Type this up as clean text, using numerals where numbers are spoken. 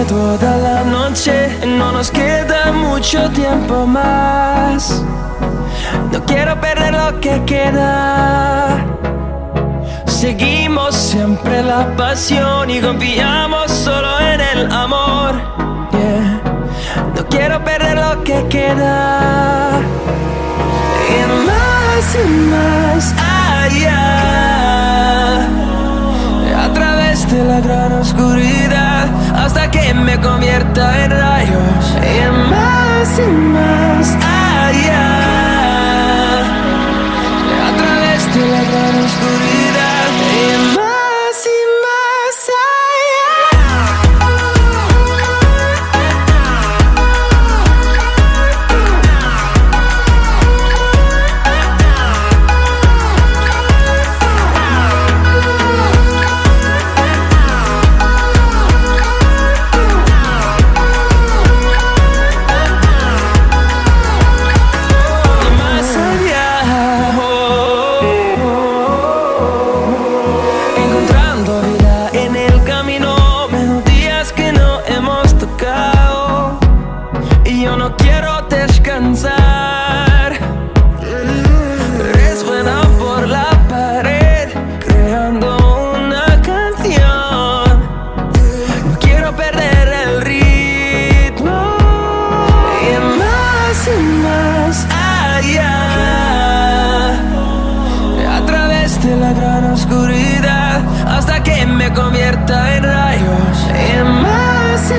toda la noche, no nos queda mucho tiempo más. No quiero perder lo que queda. Seguimos siempre la pasión y confiamos solo en el amor. Yeah. No quiero perder lo que queda. Y más allá, a través de la gran oscuridad, hasta que me convierta en rayos. Y más allá, a través de la gran oscuridad. Y más hasta que me convierta en rayos. Y más